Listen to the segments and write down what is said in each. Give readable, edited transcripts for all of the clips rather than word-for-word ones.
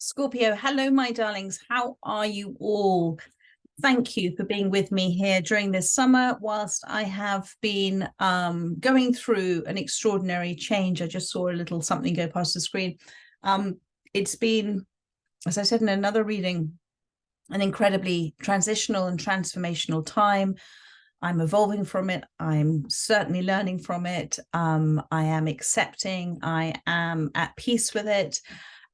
Scorpio, hello, my darlings. How are you all? Thank you for being with me here during this summer, whilst I have been going through an extraordinary change. I just saw a little something go past the screen. It's been, as I said in another reading, an incredibly transitional and transformational time. I'm evolving from it. I'm certainly learning from it. I am accepting. I am at peace with it.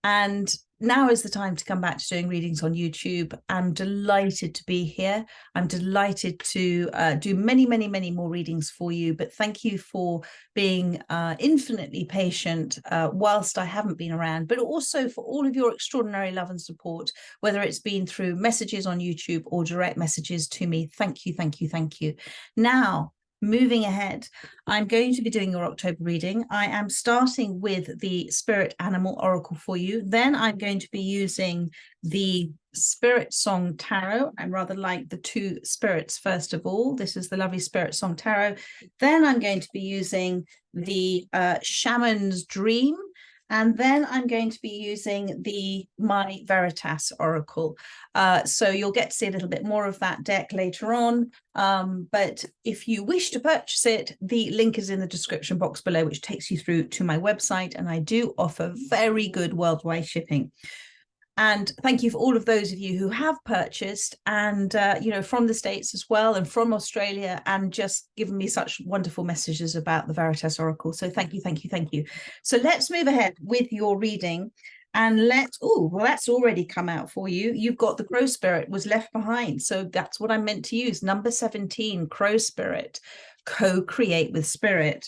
And now is the time to come back to doing readings on YouTube. I'm delighted to be here. I'm delighted to do many, many, many more readings for you. But thank you for being infinitely patient whilst I haven't been around, but also for all of your extraordinary love and support, whether it's been through messages on YouTube or direct messages to me. Thank you, thank you, thank you. Now, moving ahead, I'm going to be doing your October reading. I am starting with the Spirit Animal Oracle for you. Then I'm going to be using the Spirit Song Tarot. I rather like the two spirits first of all. This is the lovely Spirit Song Tarot. Then I'm going to be using the Shaman's Dream. And then I'm going to be using my Veritas Oracle. So you'll get to see a little bit more of that deck later on. But if you wish to purchase it, the link is in the description box below, which takes you through to my website. And I do offer very good worldwide shipping. And thank you for all of those of you who have purchased and, from the States as well and from Australia, and just given me such wonderful messages about the Veritas Oracle. So thank you, thank you, thank you. So let's move ahead with your reading and that's already come out for you. You've got the Crow Spirit was left behind. So that's what I meant to use. Number 17, Crow Spirit, co-create with Spirit.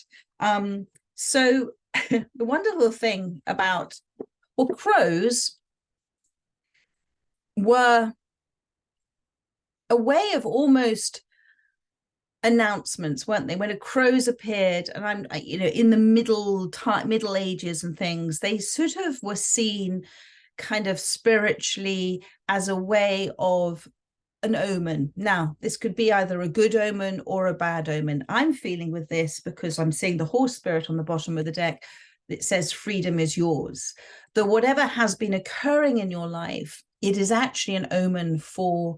So the wonderful thing about, crows were a way of almost announcements, weren't they? When crows appeared, and I'm, in the Middle Ages and things, they sort of were seen kind of spiritually as a way of an omen. Now, this could be either a good omen or a bad omen. I'm feeling with this because I'm seeing the horse spirit on the bottom of the deck. It says freedom is yours. That whatever has been occurring in your life, it is actually an omen for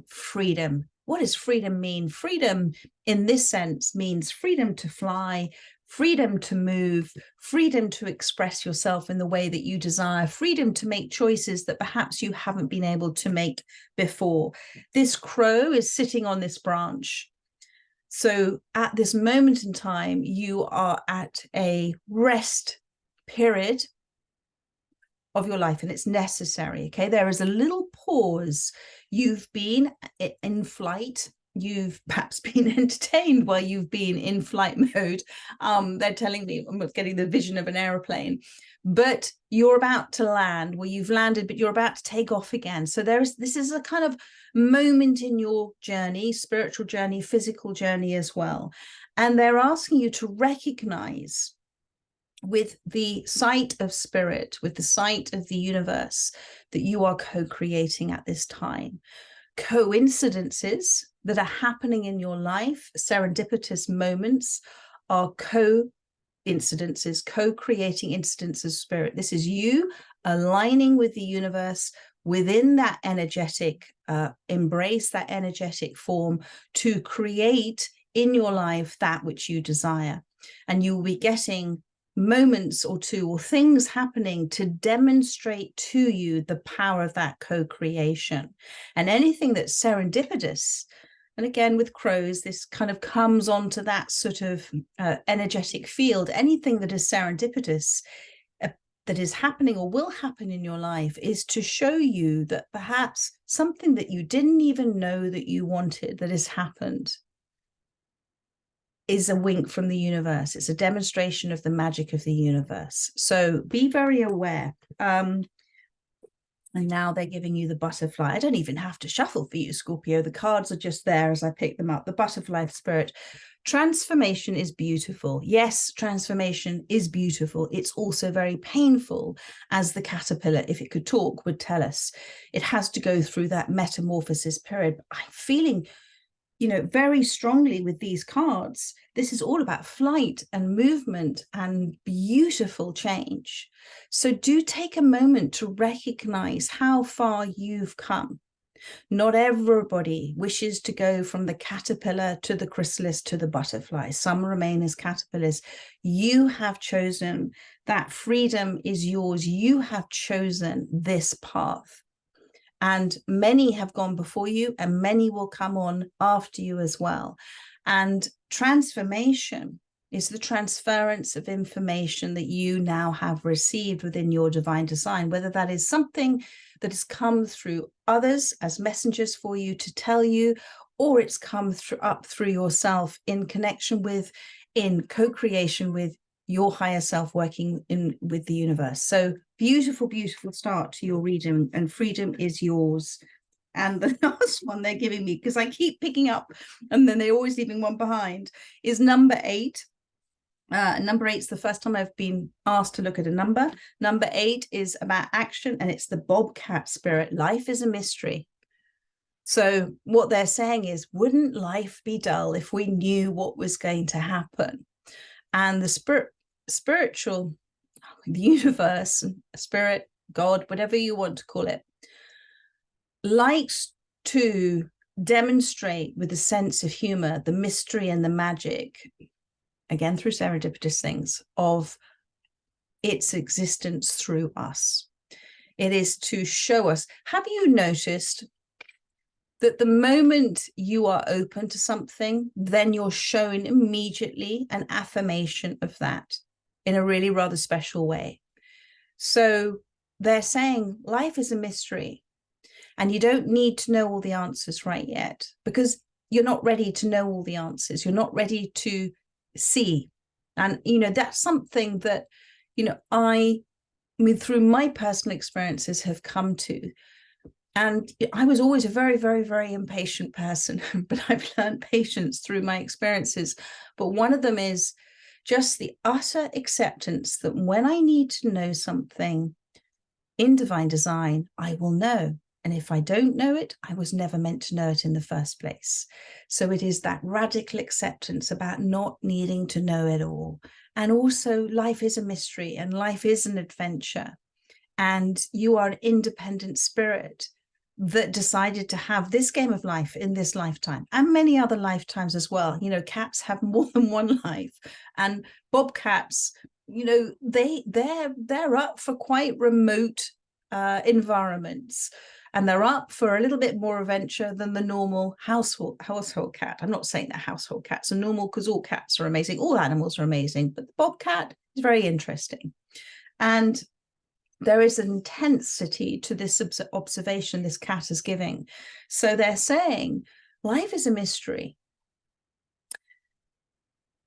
freedom. What does freedom mean? Freedom in this sense means freedom to fly, freedom to move, freedom to express yourself in the way that you desire, freedom to make choices that perhaps you haven't been able to make before. This crow is sitting on this branch. So at this moment in time, you are at a rest period of your life, and it's necessary. Okay, there is a little pause. You've been in flight. You've perhaps been entertained while you've been in flight mode. They're telling me I'm getting the vision of an aeroplane, but you're about to land. Well, you've landed, but you're about to take off again. So this is a kind of moment in your journey, spiritual journey, physical journey as well. And they're asking you to recognize, with the sight of spirit, with the sight of the universe, that you are co-creating at this time. Coincidences that are happening in your life, serendipitous moments, are coincidences, co-creating instances of spirit. This is you aligning with the universe within that energetic embrace, that energetic form, to create in your life that which you desire. And you will be getting moments or two or things happening to demonstrate to you the power of that co-creation. And anything that's serendipitous, and again with crows, this kind of comes onto that sort of energetic field. Anything that is serendipitous that is happening or will happen in your life is to show you that perhaps something that you didn't even know that you wanted that has happened is a wink from the universe. It's a demonstration of the magic of the universe. So be very aware. And now they're giving you the butterfly. I don't even have to shuffle for you, Scorpio. The cards are just there as I pick them up. The butterfly spirit. Transformation is beautiful. Yes, transformation is beautiful. It's also very painful, as the caterpillar, if it could talk, would tell us. It has to go through that metamorphosis period. I'm feeling you know, very strongly with these cards, this is all about flight and movement and beautiful change. So do take a moment to recognize how far you've come. Not everybody wishes to go from the caterpillar to the chrysalis to the butterfly. Some remain as caterpillars. You have chosen that. Freedom is yours. You have chosen this path. And many have gone before you, and many will come on after you as well. And transformation is the transference of information that you now have received within your divine design, whether that is something that has come through others as messengers for you to tell you, or it's come up through yourself in connection with, in co-creation with your higher self, working in with the universe. So beautiful, beautiful start to your reading, and freedom is yours. And the last one they're giving me, because I keep picking up and then they're always leaving one behind, is number 8. Number 8 is the first time I've been asked to look at a number. Number 8 is about action, and it's the bobcat spirit. Life is a mystery. So what they're saying is, wouldn't life be dull if we knew what was going to happen? And the spiritual, the universe, spirit, God, whatever you want to call it, likes to demonstrate with a sense of humor the mystery and the magic, again through serendipitous things, of its existence through us. It is to show us. Have you noticed that the moment you are open to something, then you're shown immediately an affirmation of that in a really rather special way? So they're saying life is a mystery, and you don't need to know all the answers right yet, because you're not ready to know all the answers. You're not ready to see. And, you know, that's something that, you know, I mean, through my personal experiences have come to. And I was always a very, very, very impatient person, but I've learned patience through my experiences. But one of them is just the utter acceptance that when I need to know something in divine design, I will know. And if I don't know it, I was never meant to know it in the first place. So it is that radical acceptance about not needing to know it all. And also, life is a mystery and life is an adventure. And you are an independent spirit that decided to have this game of life in this lifetime and many other lifetimes as well. You know, cats have more than one life, and bobcats, you know, they're up for quite remote environments, and they're up for a little bit more adventure than the normal household cat. I'm not saying that household cats are normal, because all cats are amazing, all animals are amazing, but the bobcat is very interesting. And there is an intensity to this observation this cat is giving. So they're saying life is a mystery.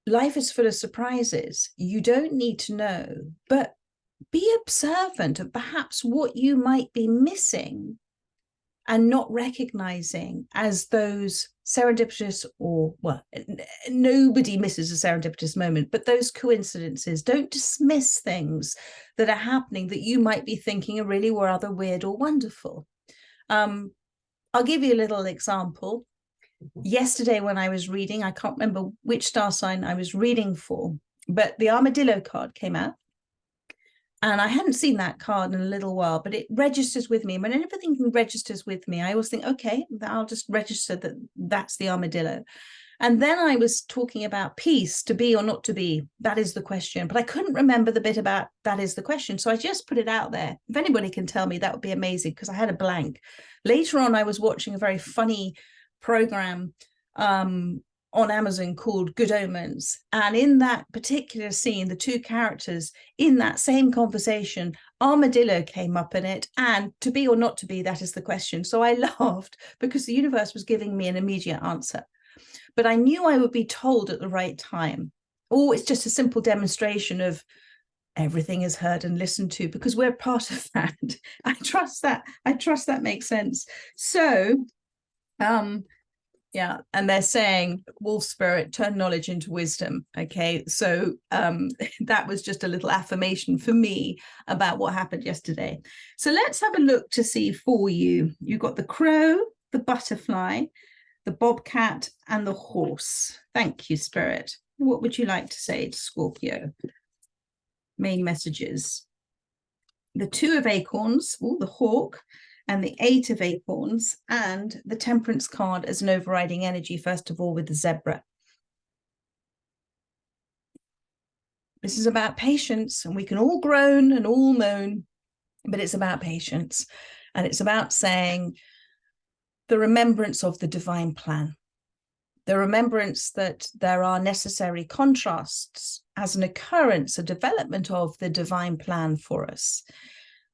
Life is full of surprises. You don't need to know, but be observant of perhaps what you might be missing and not recognizing as those serendipitous, or, well, nobody misses a serendipitous moment, but those coincidences. Don't dismiss things that are happening that you might be thinking are really rather weird or wonderful. I'll give you a little example. Yesterday when I was reading, I can't remember which star sign I was reading for, but the armadillo card came out. And I hadn't seen that card in a little while, but it registers with me. When everything registers with me, I always think, okay, I'll just register that that's the armadillo. And then I was talking about peace, to be or not to be. That is the question. But I couldn't remember the bit about that is the question. So I just put it out there. If anybody can tell me, that would be amazing, because I had a blank. Later on, I was watching a very funny program on Amazon called Good Omens. And in that particular scene, the two characters in that same conversation, armadillo came up in it, and to be or not to be, that is the question. So I laughed because the universe was giving me an immediate answer. But I knew I would be told at the right time. Oh, it's just a simple demonstration of everything is heard and listened to, because we're part of that. I trust that makes sense. So, yeah, and they're saying, wolf spirit, turn knowledge into wisdom. Okay, so that was just a little affirmation for me about what happened yesterday. So let's have a look to see for you. You've got the crow, the butterfly, the bobcat, and the horse. Thank you, Spirit. What would you like to say to Scorpio? Main messages. The 2 of acorns, the hawk, and the 8 of acorns, and the temperance card as an overriding energy, first of all, with the zebra. This is about patience, and we can all groan and all moan, but it's about patience. And it's about saying the remembrance of the divine plan, the remembrance that there are necessary contrasts as an occurrence, a development of the divine plan for us,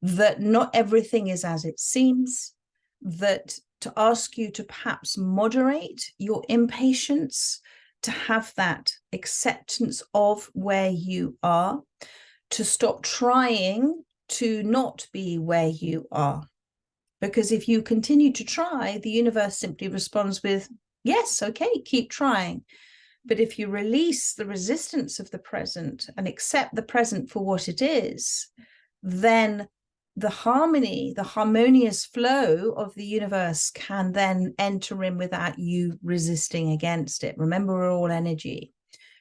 that not everything is as it seems, that to ask you to perhaps moderate your impatience, to have that acceptance of where you are, to stop trying to not be where you are. Because if you continue to try, the universe simply responds with, yes, okay, keep trying. But if you release the resistance of the present and accept the present for what it is, then the harmony, the harmonious flow of the universe can then enter in without you resisting against it. Remember, we're all energy.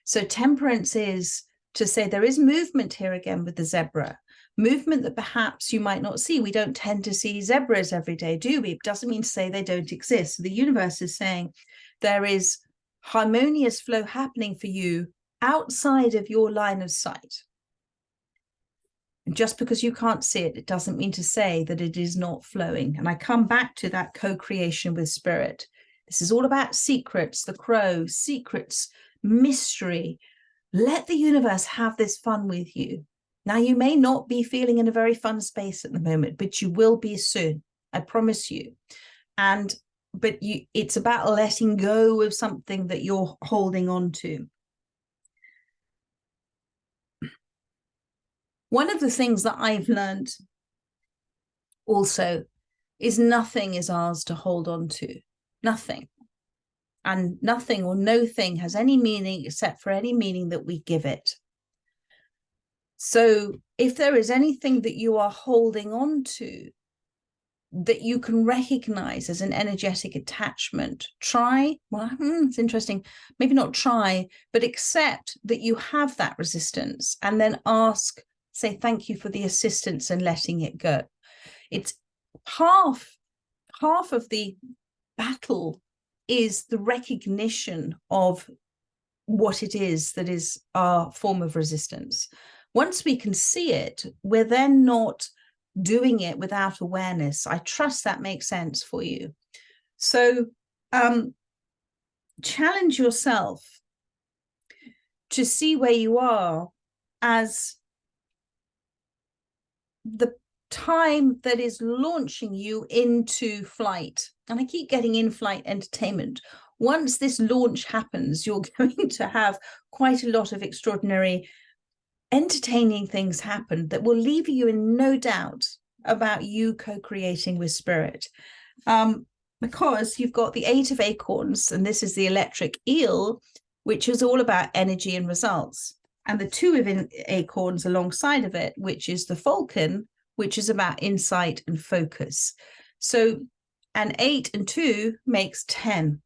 So temperance is to say there is movement here again with the zebra, movement that perhaps you might not see. We don't tend to see zebras every day, do we? It doesn't mean to say they don't exist. So the universe is saying there is harmonious flow happening for you outside of your line of sight. And just because you can't see it, it doesn't mean to say that it is not flowing. And I come back to that co-creation with spirit. This is all about secrets, the crow, secrets, mystery. Let the universe have this fun with you. Now, you may not be feeling in a very fun space at the moment, but you will be soon. I promise you. But it's about letting go of something that you're holding on to. One of the things that I've learned also is nothing is ours to hold on to. Nothing. And nothing or no thing has any meaning except for any meaning that we give it. So if there is anything that you are holding on to that you can recognize as an energetic attachment, it's interesting, maybe not try, but accept that you have that resistance and then say thank you for the assistance and letting it go. It's half of the battle is the recognition of what it is that is our form of resistance. Once we can see it, we're then not doing it without awareness. I trust that makes sense for you. So challenge yourself to see where you are as the time that is launching you into flight. And I keep getting in-flight entertainment. Once this launch happens, you're going to have quite a lot of extraordinary entertaining things happen that will leave you in no doubt about you co-creating with spirit. Because you've got the 8 of acorns, and this is the electric eel, which is all about energy and results. And the 2 of acorns alongside of it, which is the falcon, which is about insight and focus. So, and 8 and 2 makes 10.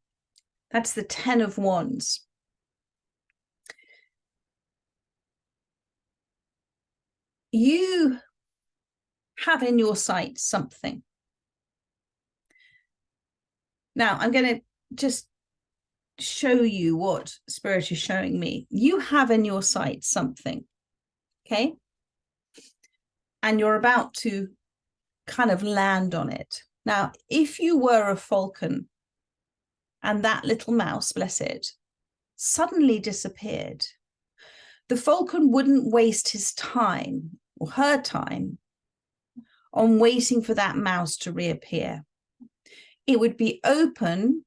That's the 10 of wands. You have in your sight something. Now, I'm going to just show you what spirit is showing me. You have in your sight something, okay? And you're about to kind of land on it. Now, if you were a falcon and that little mouse, bless it, suddenly disappeared, the falcon wouldn't waste his time or her time on waiting for that mouse to reappear. It would be open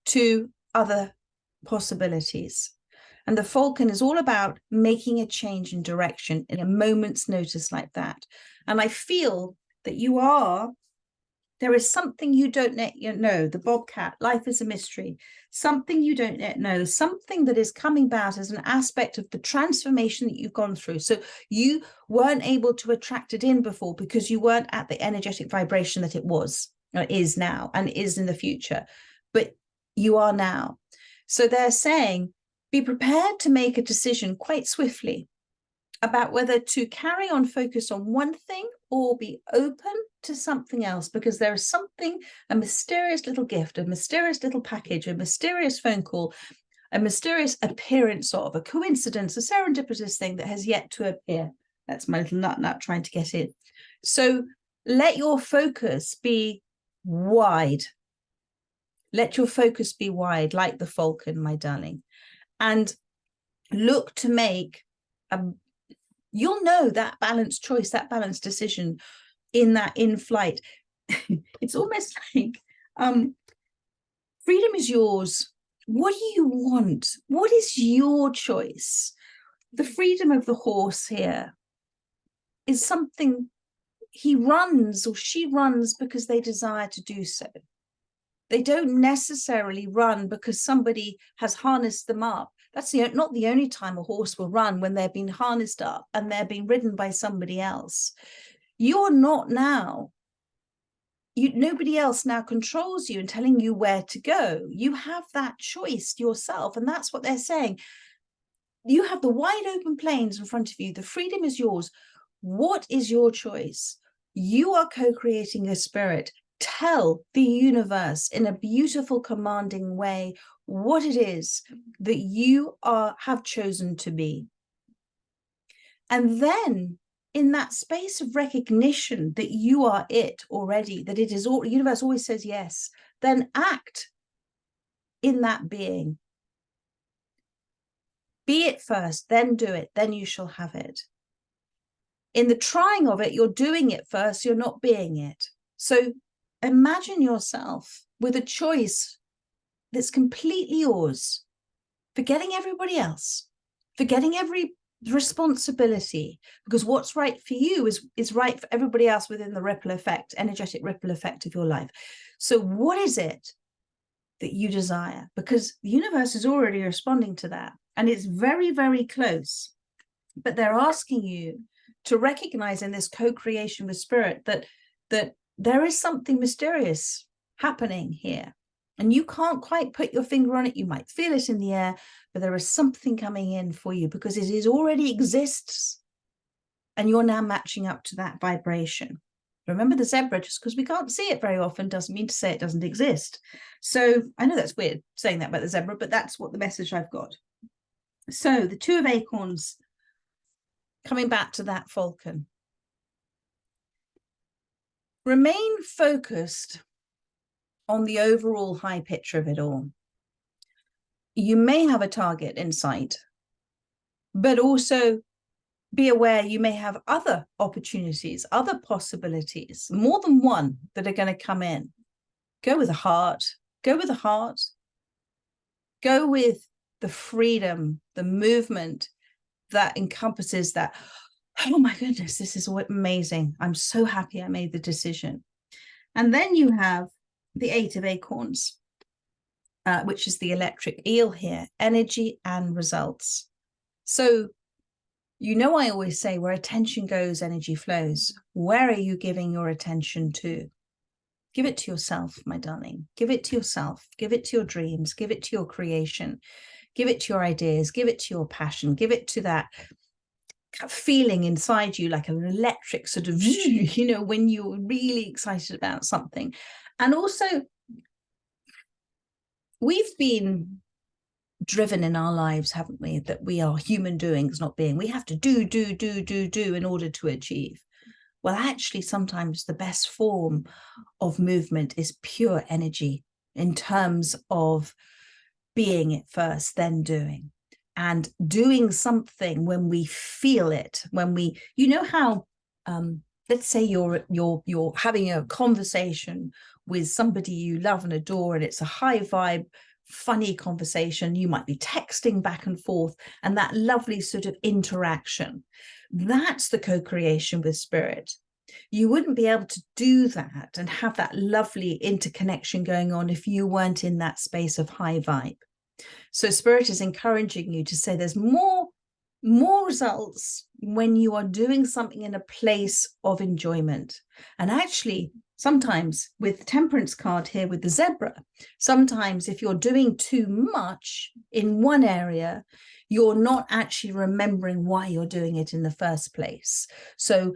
to other possibilities. And the falcon is all about making a change in direction in a moment's notice like that. And I feel that there is something you don't yet know, the bobcat, life is a mystery, something you don't yet know, something that is coming about as an aspect of the transformation that you've gone through. So you weren't able to attract it in before because you weren't at the energetic vibration that it was, or is now, and is in the future. But You are now. So they're saying, be prepared to make a decision quite swiftly about whether to carry on focus on one thing or be open to something else, because there is something, a mysterious little gift, a mysterious little package, a mysterious phone call, a mysterious appearance of, a coincidence, a serendipitous thing that has yet to appear. That's my little nut trying to get in. So let your focus be wide. Let your focus be wide, like the falcon, my darling. And look to make you'll know that balanced choice, that balanced decision in that in-flight. It's almost like freedom is yours. What do you want? What is your choice? The freedom of the horse here is something he runs or she runs because they desire to do so. They don't necessarily run because somebody has harnessed them up. That's not the only time a horse will run, when they're being harnessed up and they're being ridden by somebody else. You're not now. Nobody else now controls you and telling you where to go. You have that choice yourself. And that's what they're saying. You have the wide open plains in front of you. The freedom is yours. What is your choice? You are co-creating a spirit. Tell the universe in a beautiful, commanding way what it is that you have chosen to be. And then in that space of recognition that you are it already, that it is all, the universe always says yes, then act in that being. Be it first, then do it, then you shall have it. In the trying of it, you're doing it first, you're not being it. So imagine yourself with a choice that's completely yours, forgetting everybody else, forgetting every responsibility, because what's right for you is right for everybody else within the ripple effect, energetic ripple effect of your life. So what is it that you desire? Because the universe is already responding to that, and it's very, very close. But they're asking you to recognize in this co-creation with spirit that there is something mysterious happening here, and you can't quite put your finger on it. You might feel it in the air, but there is something coming in for you because it is already exists, and you're now matching up to that vibration. Remember the zebra, just because we can't see it very often doesn't mean to say it doesn't exist. So I know that's weird saying that about the zebra, but that's what the message I've got. So the Two of Acorns, coming back to that falcon. Remain focused on the overall high picture of it all. You may have a target in sight, but also be aware you may have other opportunities, other possibilities, more than one that are going to come in. Go with the heart. Go with the heart. Go with the freedom, the movement that encompasses that. Oh my goodness, this is amazing. I'm so happy I made the decision. And then you have the Eight of Acorns, which is the electric eel here, energy and results. So, I always say where attention goes, energy flows. Where are you giving your attention to? Give it to yourself, my darling. Give it to yourself. Give it to your dreams. Give it to your creation. Give it to your ideas. Give it to your passion. Give it to that feeling inside you, like an electric sort of, when you're really excited about something. And also, we've been driven in our lives, haven't we, that we are human doings, not being. We have to do in order to achieve. Well, actually, sometimes the best form of movement is pure energy, in terms of being it first, then doing. And doing something when we feel it, when we, how, let's say you're having a conversation with somebody you love and adore, and it's a high vibe, funny conversation. You might be texting back and forth, and that lovely sort of interaction. That's the co-creation with spirit. You wouldn't be able to do that and have that lovely interconnection going on if you weren't in that space of high vibe. So spirit is encouraging you to say there's more results when you are doing something in a place of enjoyment. And actually, Sometimes with the Temperance card here with the zebra, sometimes if you're doing too much in one area, you're not actually remembering why you're doing it in the first place. So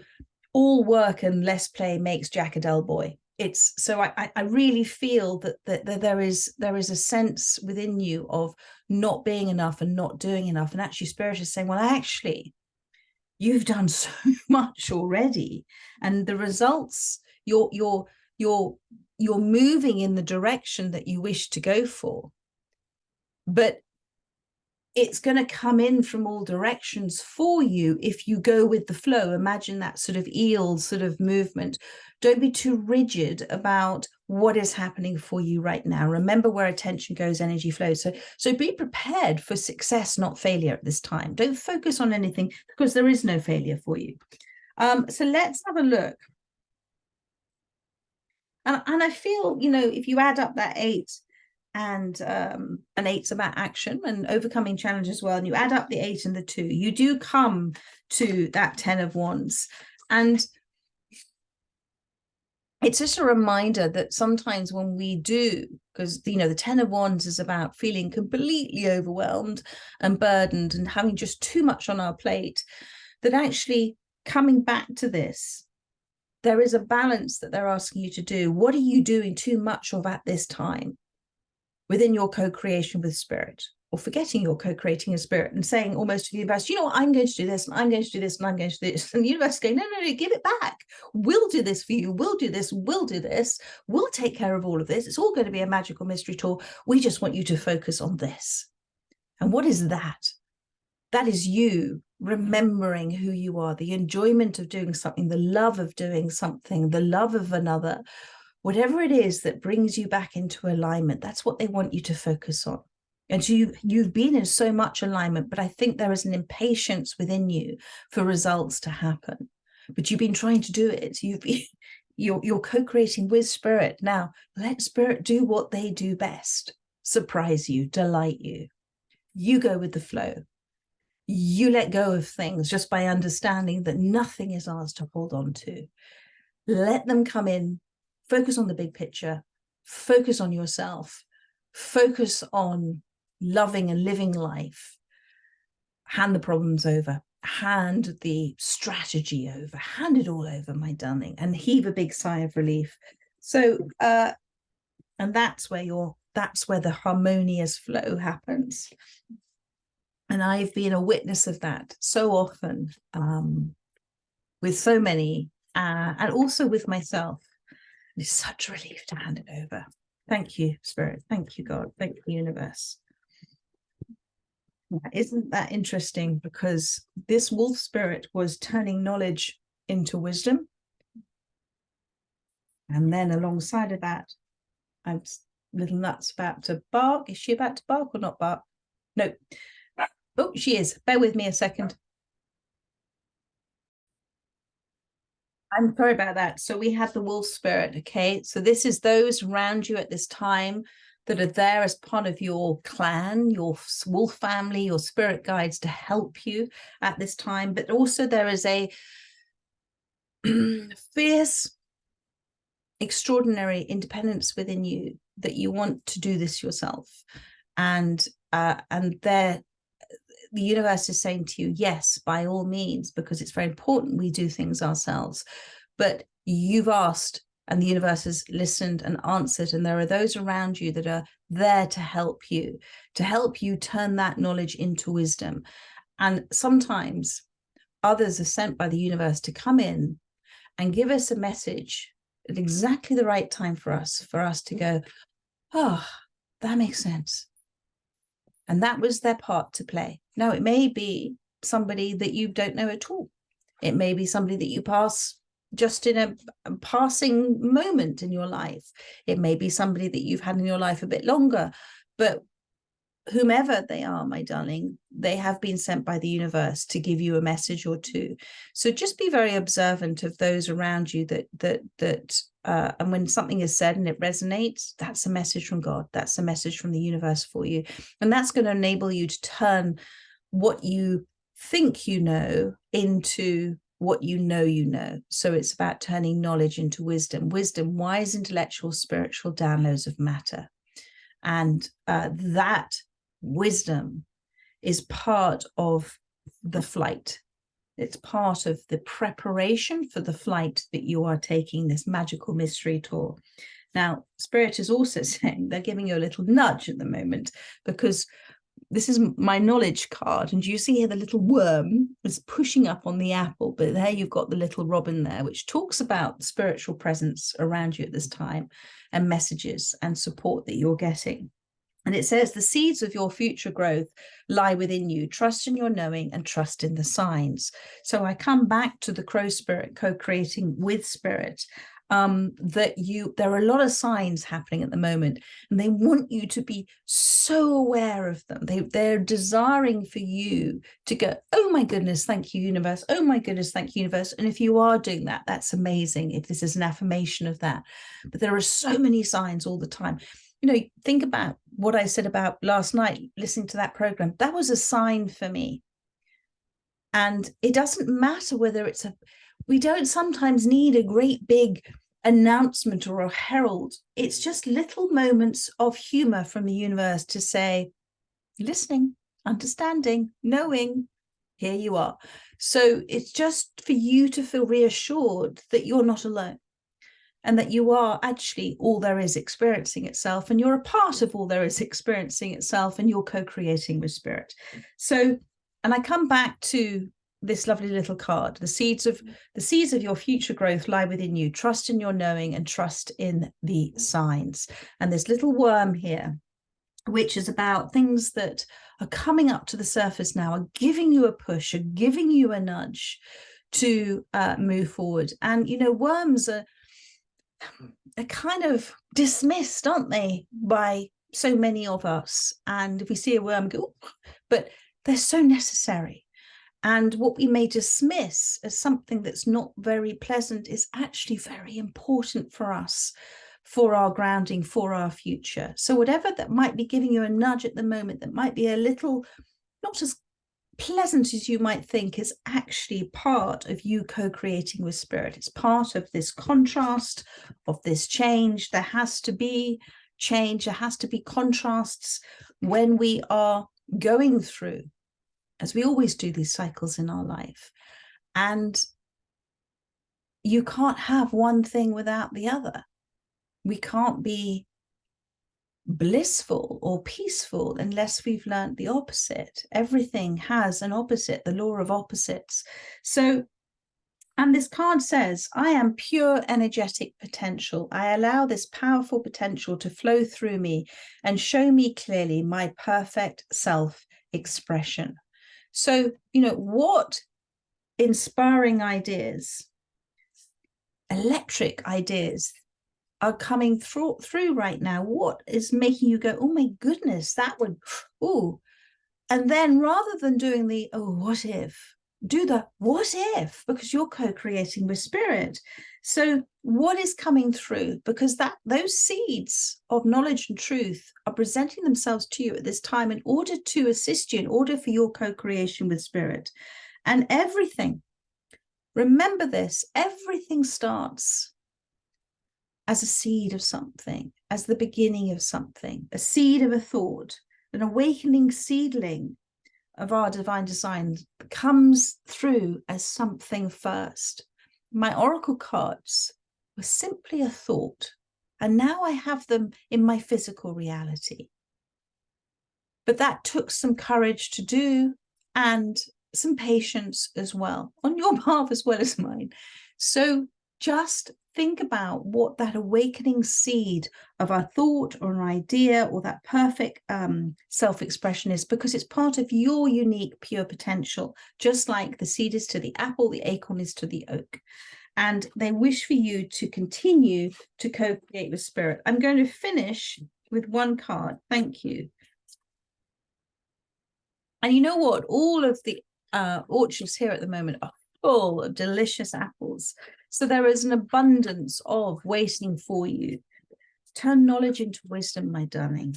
all work and less play makes Jack a dull boy. It's so I really feel that there is a sense within you of not being enough and not doing enough. And actually Spirit is saying, well, actually, you've done so much already. And the results, you're moving in the direction that you wish to go for. But it's going to come in from all directions for you if you go with the flow. Imagine that sort of eel sort of movement. Don't be too rigid about what is happening for you right now. Remember, where attention goes, energy flows. So be prepared for success, not failure at this time. Don't focus on anything, because there is no failure for you. So let's have a look. And I feel, you know, if you add up that 8, and an 8's about action and overcoming challenge as well, and you add up the 8 and the 2, you do come to that 10 of Wands. And it's just a reminder that sometimes when we do, because, you know, the 10 of Wands is about feeling completely overwhelmed and burdened and having just too much on our plate, that actually coming back to this, there is a balance that they're asking you to do. What are you doing too much of at this time within your co-creation with Spirit, or forgetting you're co-creating a Spirit and saying almost to the universe, you know what, I'm going to do this, and I'm going to do this, and I'm going to do this. And the universe is going, no, give it back. We'll do this for you. We'll do this. We'll do this. We'll take care of all of this. It's all going to be a magical mystery tour. We just want you to focus on this. And what is that? That is you remembering who you are, the enjoyment of doing something, the love of doing something, the love of another. Whatever it is that brings you back into alignment, that's what they want you to focus on. And so you've been in so much alignment, but I think there is an impatience within you for results to happen. But you've been trying to do it. You're co-creating with Spirit. Now, let Spirit do what they do best. Surprise you, delight you. You go with the flow. You let go of things just by understanding that nothing is ours to hold on to. Let them come in. Focus on the big picture, focus on yourself, focus on loving and living life. Hand the problems over, hand the strategy over, hand it all over, my darling, and heave a big sigh of relief. So, and that's where the harmonious flow happens. And I've been a witness of that so often, with so many, and also with myself. It's such a relief to hand it over. Thank you, Spirit. Thank you, God. Thank you, universe. Isn't that interesting? Because this wolf spirit was turning knowledge into wisdom. And then alongside of that, I'm little nuts about to bark. Is she about to bark or not bark? No. Oh, she is. Bear with me a second. I'm sorry about that. So we had the wolf spirit, okay? So this is those around you at this time that are there as part of your clan, your wolf family, your spirit guides to help you at this time. But also there is a fierce, extraordinary independence within you that you want to do this yourself. And the universe is saying to you, yes, by all means, because it's very important we do things ourselves. But you've asked, and the universe has listened and answered, and there are those around you that are there to help you turn that knowledge into wisdom. And sometimes others are sent by the universe to come in and give us a message at exactly the right time for us to go, oh, that makes sense. And that was their part to play. Now, it may be somebody that you don't know at all. It may be somebody that you pass just in a passing moment in your life. It may be somebody that you've had in your life a bit longer. But whomever they are, my darling, they have been sent by the universe to give you a message or two. So just be very observant of those around you and when something is said and it resonates, that's a message from God. That's a message from the universe for you. And that's going to enable you to turn what you think you know into what you know you know. So it's about turning knowledge into wisdom. Wisdom, wise, intellectual, spiritual downloads of matter. And that wisdom is part of the flight. It's part of the preparation for the flight that you are taking, this magical mystery tour. Now, Spirit is also saying they're giving you a little nudge at the moment, because this is my knowledge card. And you see here the little worm is pushing up on the apple, but there you've got the little robin there, which talks about spiritual presence around you at this time and messages and support that you're getting. And it says the seeds of your future growth lie within you. Trust in your knowing and trust in the signs. So I come back to the crow spirit, co-creating with spirit, that there are a lot of signs happening at the moment, and they want you to be so aware of them. They're desiring for you to go, oh my goodness, thank you, universe. Oh my goodness, thank you, universe. And if you are doing that, that's amazing, if this is an affirmation of that. But there are so many signs all the time. You know, think about what I said about last night, listening to that program. That was a sign for me. And it doesn't matter whether we don't sometimes need a great big announcement or a herald. It's just little moments of humor from the universe to say, listening, understanding, knowing, here you are. So it's just for you to feel reassured that you're not alone, and that you are actually all there is experiencing itself, and you're a part of all there is experiencing itself, and you're co-creating with spirit. So, and I come back to this lovely little card, the seeds of your future growth lie within you. Trust in your knowing and trust in the signs. And this little worm here, which is about things that are coming up to the surface now, are giving you a push, are giving you a nudge to move forward. And, you know, worms are kind of dismissed, aren't they, by so many of us? And if we see a worm, go, but they're so necessary. And what we may dismiss as something that's not very pleasant is actually very important for us, for our grounding, for our future. So whatever that might be giving you a nudge at the moment, that might be a little not as pleasant as you might think, is actually part of you co-creating with spirit. It's part of this contrast, of this change. There has to be change, there has to be contrasts when we are going through, as we always do, these cycles in our life. And you can't have one thing without the other. We can't be blissful or peaceful unless we've learned the opposite. Everything has an opposite, the law of opposites. So, and this card says, I am pure energetic potential. I allow this powerful potential to flow through me and show me clearly my perfect self-expression. So, you know, what inspiring ideas, electric ideas are coming through right now? What is making you go, oh my goodness, that would, ooh. And then rather than doing the, oh, what if, do the what if, because you're co-creating with spirit. So what is coming through? Because those seeds of knowledge and truth are presenting themselves to you at this time in order to assist you, in order for your co-creation with spirit. And everything, remember this, everything starts as a seed of something, as the beginning of something, a seed of a thought, an awakening seedling of our divine design comes through as something first. My oracle cards were simply a thought, and now I have them in my physical reality. But that took some courage to do, and some patience as well, on your behalf as well as mine. So just think about what that awakening seed of a thought or an idea or that perfect self-expression is, because it's part of your unique pure potential, just like the seed is to the apple, the acorn is to the oak. And they wish for you to continue to co-create with spirit. I'm going to finish with one card. Thank you. And you know what? All of the orchards here at the moment are full of delicious apples. So there is an abundance of waiting for you. Turn knowledge into wisdom, my darling.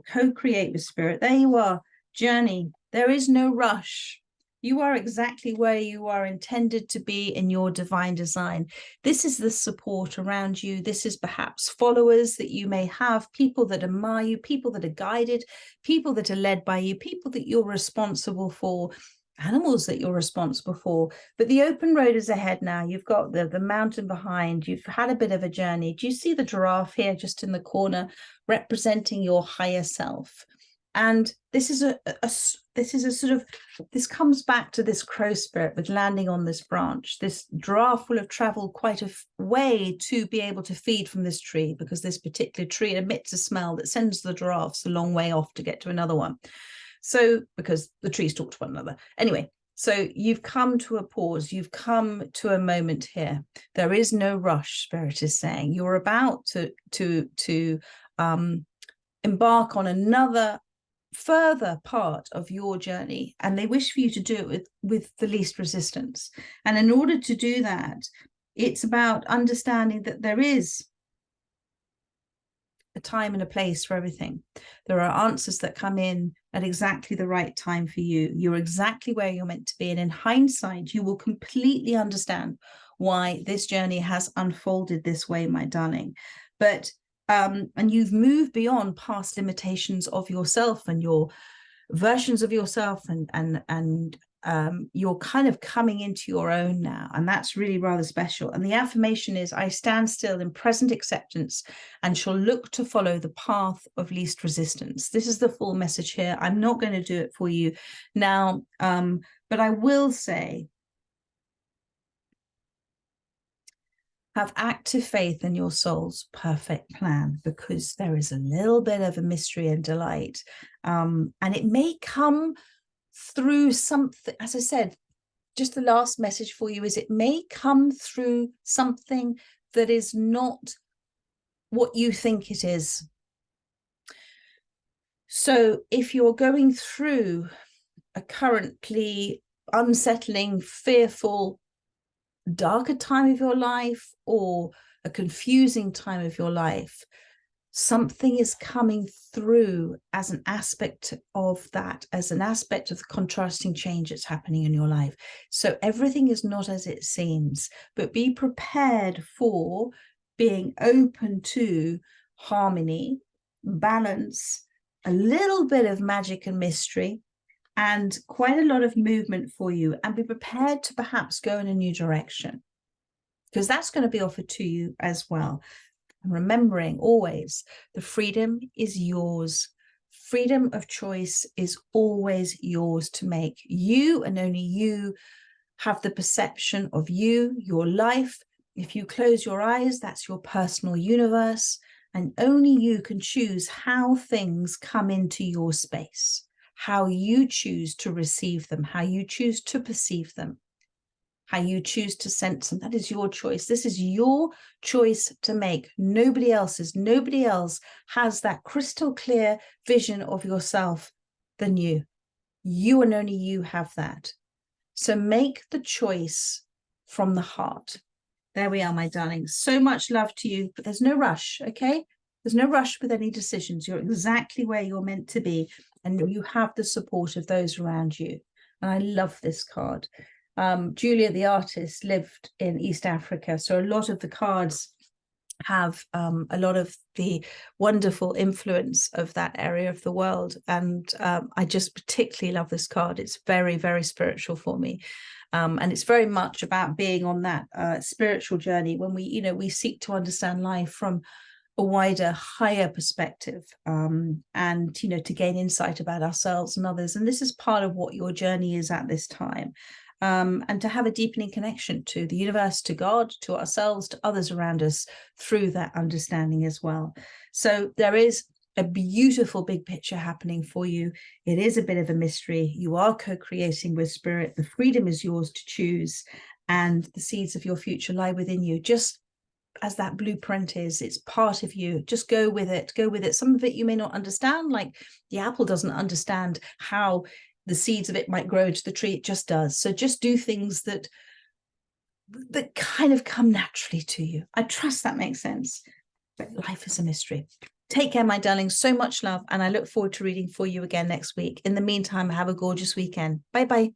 Co-create with spirit. There you are. Journey. There is no rush. You are exactly where you are intended to be in your divine design. This is the support around you. This is perhaps followers that you may have, people that admire you, people that are guided, people that are led by you, people that you're responsible for, animals that you're responsible for. But the open road is ahead now. You've got the mountain behind. You've had a bit of a journey. Do you see the giraffe here just in the corner representing your higher self? And this is this comes back to this crow spirit with landing on this branch. This giraffe will have traveled quite a way to be able to feed from this tree, because this particular tree emits a smell that sends the giraffes a long way off to get to another one. So, because the trees talk to one another. Anyway, so you've come to a pause. You've come to a moment here. There is no rush, Spirit is saying. You're about to embark on another further part of your journey, and they wish for you to do it with the least resistance. And in order to do that, it's about understanding that there is a time and a place for everything. There are answers that come in at exactly the right time for you. You're exactly where you're meant to be. And in hindsight, you will completely understand why this journey has unfolded this way, my darling. But and you've moved beyond past limitations of yourself and your versions of yourself, and you're kind of coming into your own now, and that's really rather special. And the affirmation is, I stand still in present acceptance and shall look to follow the path of least resistance. This is the full message here. I'm not going to do it for you now, but I will say, have active faith in your soul's perfect plan, because there is a little bit of a mystery and delight. And it may come through something, as I said, just the last message for you is it may come through something that is not what you think it is. So if you're going through a currently unsettling, fearful, darker time of your life, or a confusing time of your life, something is coming through as an aspect of that, as an aspect of the contrasting change that's happening in your life. So everything is not as it seems, but be prepared for being open to harmony, balance, a little bit of magic and mystery, and quite a lot of movement for you. And be prepared to perhaps go in a new direction, because that's going to be offered to you as well. And remembering always, the freedom is yours. Freedom of choice is always yours to make. You and only you have the perception of you, your life. If you close your eyes, that's your personal universe. And only you can choose how things come into your space, how you choose to receive them, how you choose to perceive them, how you choose to sense them. That is your choice. This is your choice to make. Nobody else's. Nobody else has that crystal clear vision of yourself than you. You and only you have that. So make the choice from the heart. There we are, my darling. So much love to you, but there's no rush, okay? There's no rush with any decisions. You're exactly where you're meant to be, and you have the support of those around you. And I love this card. Julia, the artist, lived in East Africa, so a lot of the cards have a lot of the wonderful influence of that area of the world. And I just particularly love this card. It's very, very spiritual for me. And it's very much about being on that spiritual journey when we seek to understand life from a wider, higher perspective, and to gain insight about ourselves and others. And this is part of what your journey is at this time. And to have a deepening connection to the universe, to God, to ourselves, to others around us through that understanding as well. So there is a beautiful big picture happening for you. It is a bit of a mystery. You are co-creating with spirit. The freedom is yours to choose, and the seeds of your future lie within you. Just as that blueprint is, it's part of you. Just go with it. Go with it. Some of it you may not understand, like the apple doesn't understand how the seeds of it might grow into the tree. It just does. So just do things that kind of come naturally to you. I trust that makes sense. But life is a mystery. Take care, my darling. So much love. And I look forward to reading for you again next week. In the meantime, have a gorgeous weekend. Bye-bye.